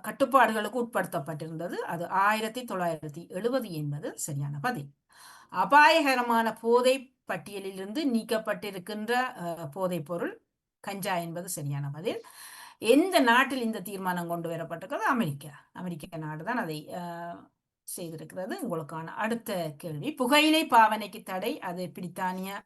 கட்டுப்பாடுகளுக்கு உட்படுத்தப்பட்டிருந்தது? அது 1970 என்பது சரியான பதில். அபாயகரமான போதை பட்டியலிலிருந்து நீக்கப்பட்டிருக்கின்ற போதைப் பொருள் கஞ்சா என்பது சரியான பதில். எந்த நாட்டில் இந்த தீர்மானம் கொண்டு வரப்பட்டிருக்கிறது? அமெரிக்க நாடுதான் அதை செய்திருக்கிறது. உங்களுக்கான அடுத்த கேள்வி, புகையிலை பாவனைக்கு தடை, அது பிரித்தானியா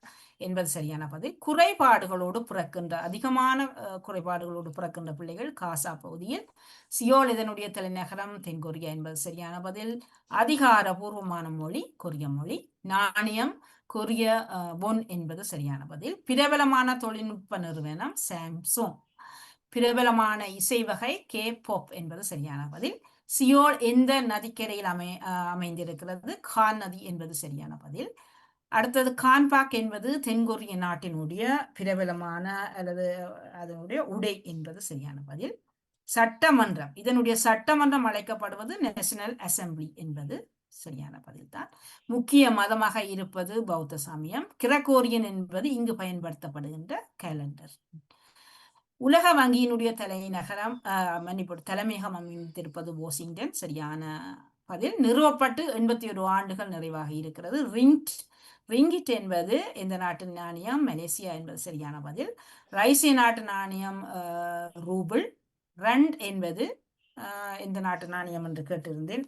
என்பது சரியான பதில். குறைபாடுகளோடு பிறக்கின்ற அதிகமான குறைபாடுகளோடு பிறக்கின்ற பிள்ளைகள் காசா பகுதியில். சியோல் இதனுடைய தலைநகரம்? தென்கொரியா என்பது சரியான பதில். அதிகாரபூர்வமான மொழி கொரிய மொழி. நாணயம் கொரிய பொன் என்பது சரியான பதில். பிரபலமான தொழில்நுட்ப நிறுவனம் சாம்சங். பிரபலமான இசை வகை K-pop என்பது சரியான பதில். சியோல் எந்த நதிக்கரையில் அமைந்திருக்கிறது? கான் நதி என்பது சரியான பதில். அடுத்தது கான்பாக் என்பது தென்கொரிய நாட்டினுடைய பிரபலமான அல்லது அதனுடைய உடை என்பது சரியான பதில். சட்டமன்றம், இதனுடைய சட்டமன்றம் அழைக்கப்படுவது நேஷனல் அசம்பிளி என்பது சரியான பதில் தான். முக்கிய மதமாக இருப்பது பௌத்த சமயம். கிரகோரியன் என்பது இங்கு பயன்படுத்தப்படுகின்ற கேலண்டர். உலக வங்கியினுடைய தலைமையகம் அமைந்திருப்பது வாஷிங்டன், சரியான பதில். நிறுவப்பட்டு 81 ஆண்டுகள் நிறைவாக இருக்கிறது. ரிங்கிட் என்பது எந்த நாட்டு நாணயம்? மலேசியா என்பது சரியான பதில். ரைசிய நாட்டு நாணயம் ரூபிள். ரண்ட் என்பது எந்த நாட்டு நாணயம் என்று கேட்டிருந்தேன்.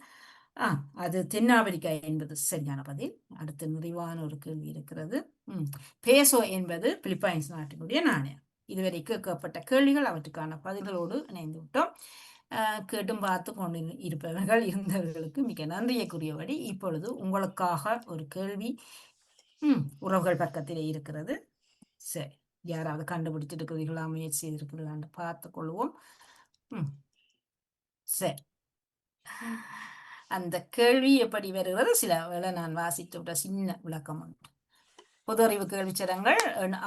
அது தென்னாப்பிரிக்கா என்பது சரியான பதில். அடுத்து நிறைவான ஒரு கேள்வி இருக்கிறது. பேசோ என்பது பிலிப்பைன்ஸ் நாட்டினுடைய நாணயம். இதுவரை கேட்கப்பட்ட கேள்விகள், அவற்றுக்கான பதில்களோடு இணைந்து விட்டோம். கேட்டும் பார்த்து கொண்டு இருப்பவர்கள் இருந்தவர்களுக்கு மிக நன்றியக்குரியபடி இப்பொழுது உங்களுக்காக ஒரு கேள்வி உறவுகள் பக்கத்திலே இருக்கிறது. சரி, யாராவது கண்டுபிடிச்சிருக்கிறீர்களா, முயற்சி செய்திருக்கிறீர்களா பார்த்து கொள்வோம். சரி, அந்த கேள்வி எப்படி வருகிறது? சில வேளை நான் வாசித்து விட்ட சின்ன விளக்கம் உண்டு. பொது அறிவு கேள்விச்சரங்கள்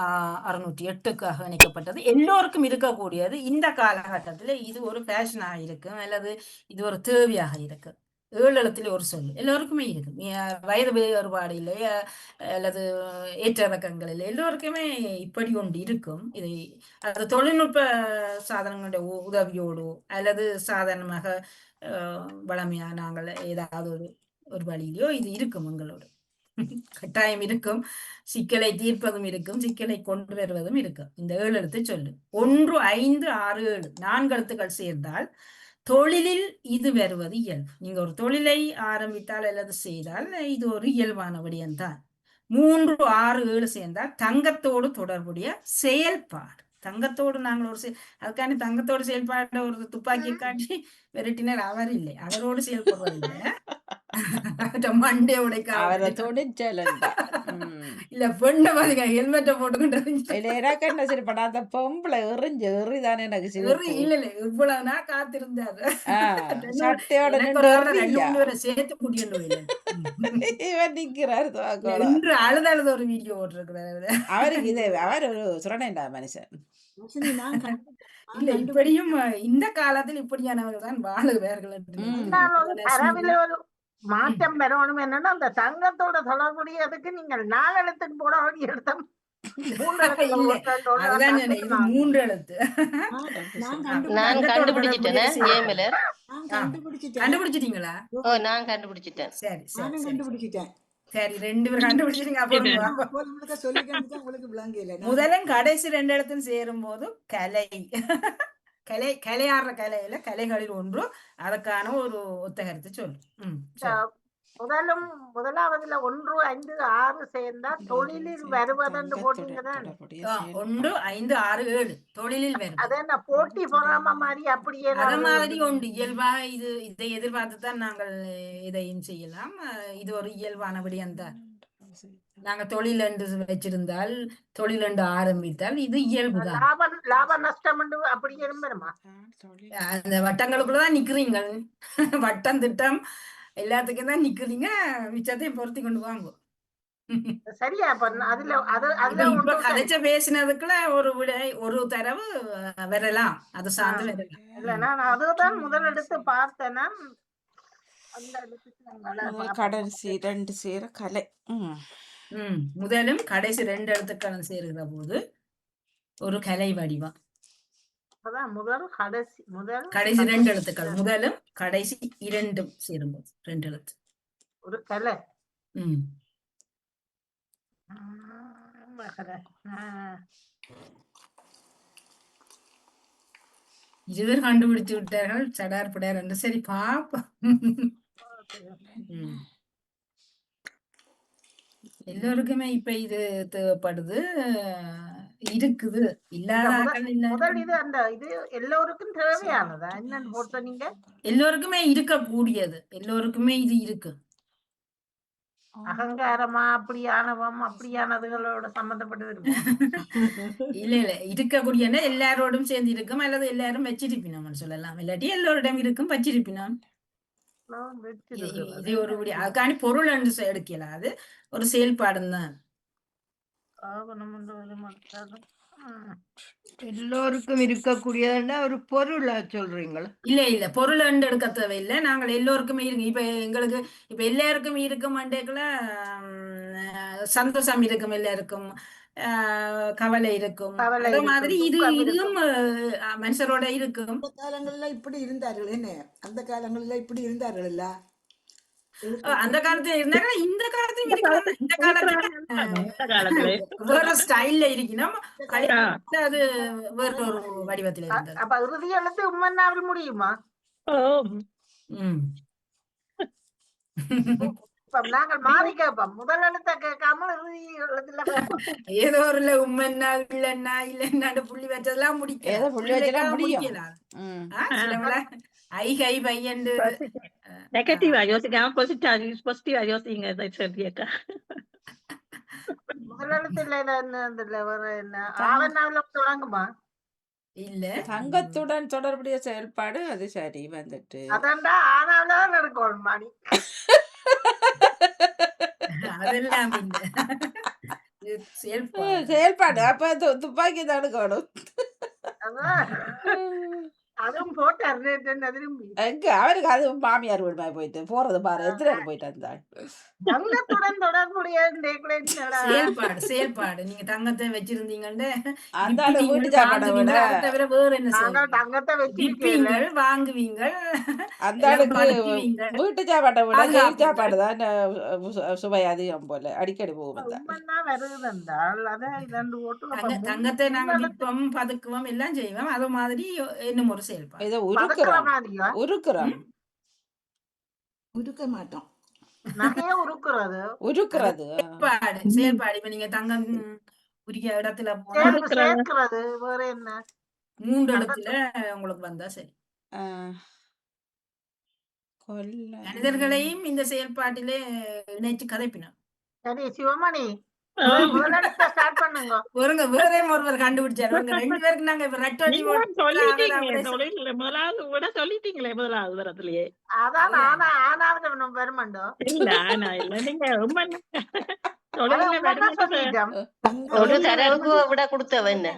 608க்காக இணைக்கப்பட்டது. எல்லோருக்கும் இருக்கக்கூடியது. இந்த காலகட்டத்தில் இது ஒரு ஃபேஷனாக இருக்கும் அல்லது இது ஒரு தேவையாக இருக்கு. 7 எழுத்துல ஒரு சொல் எல்லோருக்குமே இருக்கும். வயது வேறுபாடு இல்லை அல்லது ஏற்ற இறக்கங்கள் இல்லை, எல்லோருக்குமே இப்படி ஒன்று இருக்கும். இதை அது தொழில்நுட்ப சாதனங்களுடைய உதவியோடு அல்லது சாதாரணமாக வளமையாக நாங்கள் ஏதாவது ஒரு வழியிலையோ இது இருக்கும். எங்களோட கட்டாயம் இருக்கும். சிக்கலை தீர்ப்பதும் இருக்கும், சிக்கலை கொண்டு வருவதும் இருக்கும். இந்த 7 எழுத்து சொல்லு 1, 5, 6, 7 4 எழுத்துக்கள் சேர்ந்தால் தொழிலில் இது வருவது இயல்பு. நீங்க ஒரு தொழிலை ஆரம்பித்தால் அல்லது செய்தால் இது ஒரு இயல்பான விடயம்தான். 3, 6, 7 சேர்ந்தால் தங்கத்தோடு தொடர்புடைய செயல்பாடு. தங்கத்தோடு நாங்கள் ஒரு அதுக்கான தங்கத்தோடு செயல்பாடு ஒரு துப்பாக்கியை காட்டி விரட்டினர் அவர் இல்லை, அவரோடு செயல்படுவதில்லை. மண்டே உடைக்க இல்ல பெண்ண பாருங்க ஹெல்மெட்டை போட்டுக்கிட்டு சரி படாத பொம்பளை எறிஞ்சு எறிதானே எனக்கு இல்ல இல்ல இவ்வளவு நான் காத்திருந்தாரு சேர்த்து முடியணும் என்று அழுத ஒரு வீடியோ போட்டிருக்கிறாரு. அவருக்கு இது அவர் ஒரு சுரணேண்டா மனுஷன். இல்ல இப்படியும் இந்த காலத்தில் இப்படியானவர்கள் தான் வாழுகிறார்கள். ஒரு மாற்றம் பெறணும் என்னன்னா அந்த தங்கத்தோட தொடர்புடையதுக்கு நீங்கள் 4 எழுத்துக்கு போட வேண்டிய இடத்தம் 3 எழுத்து. நான் கண்டுபிடிச்சிட்டேன். கண்டுபிடிச்சிட்டீங்களா? நான் கண்டுபிடிச்சிட்டேன். சரி, சரி 2 பேர் கண்டுபிடிச்சிருங்க அப்புறம் உங்களுக்கு விளங்கல முதலும் கடைசி 2 எழுத்தும் சேரும் போது கலை கலையாடுற கலையில கலைகளில் ஒன்று அதற்கான ஒரு ஒத்த கருத்து சொல்லு. முதலாவதுல 1, 5, 6 சேர்ந்தா தொழிலில் வருவதென்று போட்டீங்கதான். 1, 5, 6, 7 தொழிலில் வரும். அதே நான் போட்டி பொறாம மாதிரி அப்படியே அது மாதிரி உண்டு இயல்பாக இதை எதிர்பார்த்துதான் நாங்கள் இதையும் செய்யலாம். இது ஒரு இயல்பானபடி அந்த நாங்க தொழில் என்று வச்சிருந்தால் தொழில் என்று ஆரம்பித்தால் இது இயல்புதான். லாப நஷ்டம் அப்படியே வருமா? அந்த வட்டங்களுக்குள்ளதான் நிக்கிறீங்க. வட்டம் திட்டம் எல்லாத்துக்கும் தான் நிக்கிறீங்க. மிச்சத்தையும் பொருத்தி கொண்டு வாங்க. சரியா? கதைச்ச பேசினதுக்குள்ள ஒரு தரவு வரலாம். அது சார்ந்து வரலாம். இல்ல நான் அதுதான் முதல் எடுத்து பார்த்தேன்னா கடைசி 2 சேர கலை. முதலும் கடைசி 2 எழுத்துக்களும் சேருகிற போது ஒரு கலை வடிவம். கடைசி 2 எழுத்துக்கள் முதலும் கடைசி 2 சேரும்போது 2 எழுத்து ஒரு கலை. இருவர் கண்டுபிடிச்சு விட்டார்கள். சடார் பிடார் என்று. சரி பாப்போம். எல்லோருக்குமே இப்ப இது தேவைப்படுது இருக்குது. எல்லோருக்கும் தேவையானதா என்னன்னு போட்ட நீங்க? எல்லோருக்குமே இருக்கக்கூடியது. எல்லோருக்குமே இது இருக்கு. அகங்காரமா அப்படியானவம் அப்படியானதுகளோட சம்பந்தப்பட்டது இல்ல இருக்கக்கூடிய எல்லாரோடும் சேர்ந்து இருக்கும் அல்லது எல்லாரும் வச்சிருப்பினோம்னு சொல்லலாம். இல்லாட்டி எல்லோரிடம் இருக்கும் வச்சிருப்பினோம். இது ஒரு அதுக்கான பொருள் என்று எடுக்கலாம். அது ஒரு செயல்பாடுதான். எல்லோருக்கும் இருக்கக்கூடியதுன்னா ஒரு பொருள் சொல்றீங்களா? இல்ல பொருள் என்று எடுக்க தேவையில்லை. நாங்கள் எல்லோருக்குமே இருக்கு. இப்ப எங்களுக்கு இப்ப எல்லாருக்கும் இருக்கும் மண்டேக்குள்ள சந்தோஷம் இருக்கும், எல்லாருக்கும் கவலை இருக்கும். அதே மாதிரி இதுவும் மனுஷரோட இருக்கும். அந்த காலங்கள்ல இப்படி இருந்தார்கள் என்ன? அந்த காலங்கள்ல இப்படி இருந்தார்கள் இல்ல? அந்த காலத்துல இருந்தாங்க. இந்த காலத்தையும் இருக்கு. இந்த காலத்துல வேற ஸ்டைல்ல இருக்கணும். அது வேற ஒரு வடிவத்துல இருந்தது. அப்ப இறுதி எழுத்து உம்மன்னாவில் முடியுமா? நாங்கள் மாறி கேட்போம். முதல் எழுத்த கேட்காம இறுதி எழுத்துல ஏதோ ஒரு உம்மன்னா இல்லன்னா இல்லன்னா புள்ளி வச்சதெல்லாம் முடிக்கலாம். ஐ பையன் நெகட்டிவா யோசிக்காம பாசிட்டிவா யோசிங்க. முதல் எழுத்துல என்ன ஆவன்னாவில தொடங்குமா? இல்ல சங்கத்துடன் தொடர்புடைய செயல்பாடு. அது சரி வந்துட்டு அதான்டா ஆனாலும் எடுக்கணும் மாணி. அதெல்லாம் செயல்பாடு. அப்ப துப்பாக்கி தான் எடுக்கணும். அதுவும் போட்டாரு திரும்பி எங்க அவருக்கு அது மாமியார் வீடு மாதிரி போயிட்டு போறது பாரு. எத்தனை போயிட்டு இருந்தாள். தங்கத்துடன் தொடர்புடைய செயல்பாடு. நீங்க தங்கத்தை வச்சிருந்தீங்கன்னு அந்த வீட்டு சாப்பாடை விட தவிர வேற என்ன தங்கத்தை வச்சிருப்பீங்க, வாங்குவீங்க. அந்த ஆளுக்கு வீட்டு சாப்பாட்டை விட ஜெயில் சாப்பாடு தான் சுவை அதிகம் போல. அடிக்கடி போகும். தங்கத்தை நாங்க விற்போம், பதுக்குவோம், எல்லாம் செய்வோம். அது மாதிரி இன்னும் ஒரு செயல்பாடு. இதை உருக்குறோம். உருக்க மாட்டோம். உருக்குறது செயல்பாடு. இப்ப நீங்க தங்கம் உரிய இடத்துல 3 இடத்துல உங்களுக்கு வந்தா சரி. மனிதர்களையும் இந்த செயல்பாட்டிலே இணைச்சு கதைப்பினார். சரி சிவமணி வேற ஒருவர் கண்டுபிடிச்சாரு. 2 பேருக்கு நாங்க சொல்லிட்டீங்களே முதலாவது வரத்திலேயே. அதான் வருமாண்டோ ஒரு தரவுக்கு விட கொடுத்தவன்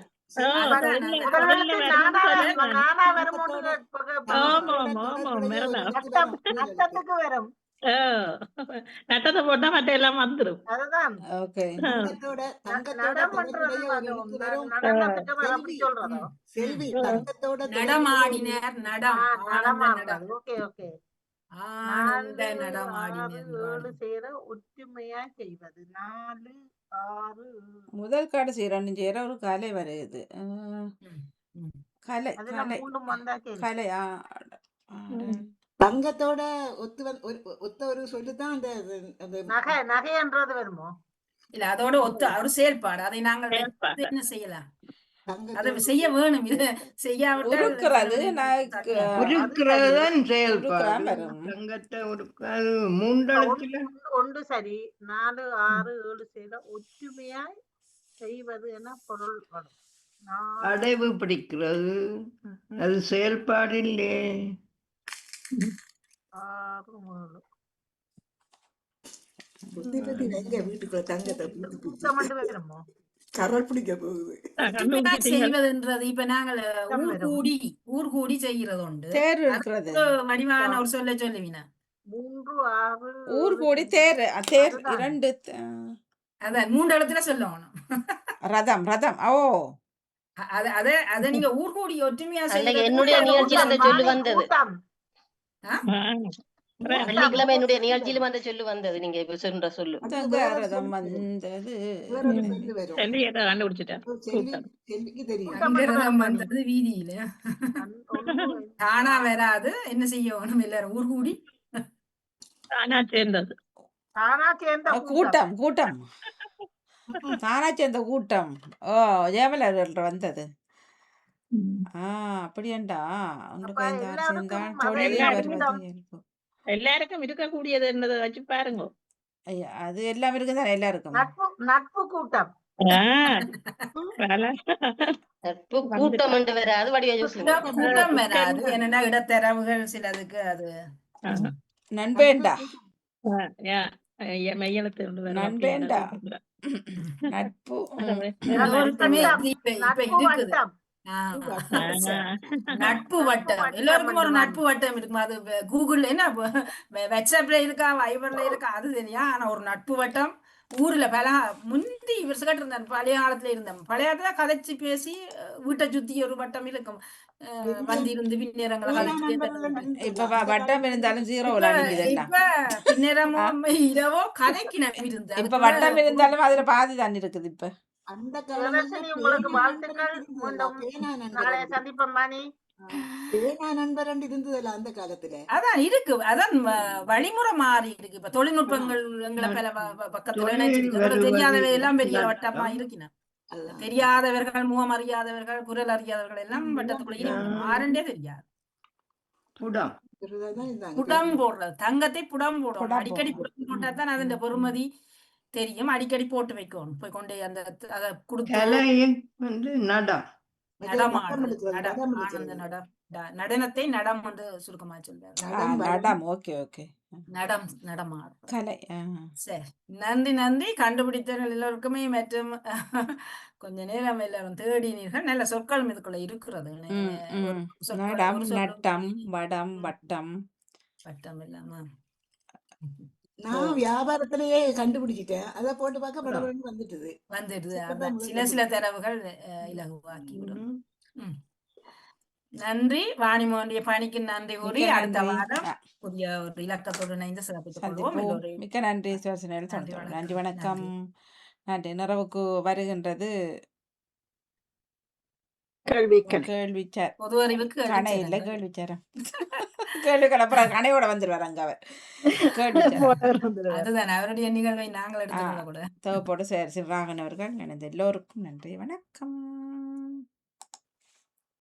வரும். நட்டத்தை போட்டா மட்ட எல்லாம் வந்துடும். ஆனந்த 4 6 நடமாடினேன் 7 சேர ஒற்றுமையா செய்வது 4 6 முதல் கடைசி 2 சேர ஒரு கலை வருது. கலை அதுல கலை மூணும் வந்தா சரி. கலை தங்கத்தோட ஒத்த ஒரு சொல்லுதான் அந்த அந்த நகைன்றது வருமோ? இல்ல அதோட ஒத்த ஒரு செயல்பாடு அதை நாங்கள் செயல்பாடு. வைத்து என்ன செய்யலாம் அதை தங்கத்தோட செய்ய வேணும் இது செய்யாவிட்டால் உருக்குறது உருக்குறது தான் செயல்பாடு. உருக்குறான் வரும். தங்கத்தை உருக்காது மூன்றெழுத்துல ஒன்று சரி 4 6 7 சேர ஒற்றுமையாய் செய்வது என பொருள் வரும். 4 அடைவு பிடிக்கிறது அது செயல்பாடு இல்லையே. 6 7 புத்தி பத்தி எங்க வீட்டுக்குள்ள தங்கத்தை கூட்டம் மட்டும் வருமோ? கரல் பிடிக்க போகுது. ஒற்றுமையாய் செய்வதுன்றது இப்ப நாங்கள் ஊர் கூடி செய்கிறது உண்டு. தேர் இருக்கிறது. ஒரு வடிவான ஒரு சொல்ல சொல்லுவீனா 3 6 ஊர் கூடி தேர் தேர் 2 அதான் 3 இடத்துல சொல்லணும். ரதம் ரதம் ஓ அத நீங்க ஊர் கூடி ஒற்றுமையா என்னுடைய நிகழ்ச்சியில் அந்த சொல்லு வந்தது. கூட்டம். வெள்ளிக்கிழமை என்னுடைய நிகழ்ச்சியிலும் அந்த சொல்லு வந்தது. நீங்க இப்ப சொல்ற சொல்லு ரதம் வந்தது. வேற ஒரு சொல்லு வரும். செல்வியை கண்டுபிடிச்சிட்டேன். கூட்டம். செல்விக்கு தெரியும். அங்கிரதம் வந்தது வீதியில ஒன்று தானா வராது. என்ன செய்யணும் எல்லாரும் ஊர் கூடி தானா சேர்ந்தது. தானா சேர்ந்த கூட்டம் கூட்டம் தானா சேர்ந்த கூட்டம். ஓ ஜெயமலர் வந்தது. அப்படியாண்டா எல்லாருக்கும் இருக்கக்கூடியது என்னது வச்சு பாருங்க. ஐயா அது எல்லாம் இருக்குதான் எல்லாருக்கும். நட்பு கூட்டம். நட்பு கூட்டம் என்று வராது. வடிவ கூட்டம் வராது. என்னன்னா இடத்தரவுகள் சிலதுக்கு அது நண்பேண்டா மையெழுத்து நண்பேண்டா நட்பு இப்ப இருக்குது நட்பு வட்டம். எல்லாருக்கும் ஒரு நட்பு வட்டம் இருக்கும். அது கூகுள்ல என்ன வாட்ஸ்அப்ல இருக்கா வைபர்ல இருக்கா அது தெரியா. ஆனா ஒரு நட்பு வட்டம் ஊர்ல முந்தி வருஷம் இருந்தான். பழைய காலத்துல இருந்தேன். பழைய காலத்துல கதைச்சு பேசி வீட்டை சுத்தி ஒரு வட்டம் இருக்கும். வந்திருந்து பின்னேரங்களை இப்ப வட்டம் இருந்தாலும் ஜீரோ இப்ப பின்னேரமோ இரவோ கதைக்கு இருந்தேன். இப்ப வட்டம் இருந்தாலும் அதுல பாதி தான் இருக்குது. இப்ப அந்த உங்களுக்கு வாழ்த்துக்கள். நாளைய சந்திப்போம் மணி. நண்பர் இருந்ததுல அந்த காலத்துல அதான் இருக்கு. அதான் வழிமுறை மாறி இருக்கு. இப்ப தொழில்நுட்பங்கள் எங்களை பல பக்கத்துல இணைச்சிருக்கு. தெரியாதவை எல்லாம் பெரிய வட்டமா இருக்குன்னா தெரியாதவர்கள் முகம் அறியாதவர்கள் குரல் அறியாதவர்கள் எல்லாம் வட்டத்துக்குள்ள ஆரண்டே தெரியாது. புடம் போடுறது தங்கத்தை புடம் போடும். அடிக்கடி புடம் போட்டாதான் அதன் பெருமதி தெரியும். அடிக்கடி போட்டு வைக்கணும். போய் கொண்டு அந்த அதை கொடுத்து நடனத்தை நடம் என்று சுருக்கமா சொல்றாரு. நடமாடும் கலை. சரி நன்றி கண்டுபிடித்தவர்கள் எல்லோருக்குமே மற்றும் கொஞ்ச நேரம் எல்லாரும் தேடினீர்கள். நல்ல சொற்கள் இதுக்குள்ள இருக்கிறது. நட்டம் வடம் வட்டம் வட்டம் இல்லாம நான் வியாபாரத்திலேயே கண்டுபிடிச்சிட்டேன். அதை போட்டு பார்க்க படபடன்னு வந்துடுது. சில தரவுகள் இலகுவாக்கி விடும். நன்றி வாணிமோனுடைய பணிக்கு நன்றி கூறி அடுத்த வாரம் புதிய ஒரு இலக்கத்தோடு இணைந்து சிறப்பித்துக் மிக்க நன்றி. நன்றி வணக்கம். நன்றி. நிறைவுக்கு வருகின்றது கேள்விச்சார். பொது அறிவுக்கு கணை இல்ல கேள்விச்சாரம். கேள்விக்கு அப்புறம் கணையோட வந்துருவார் அங்க அவர். அதுதான் அவருடைய நிகழ்வை நாங்கள் எடுத்துக்கொள்ள கூட தேவைப்படும். சரி சிவராகன் அவர்கள் எனது எல்லோருக்கும் நன்றி வணக்கம்.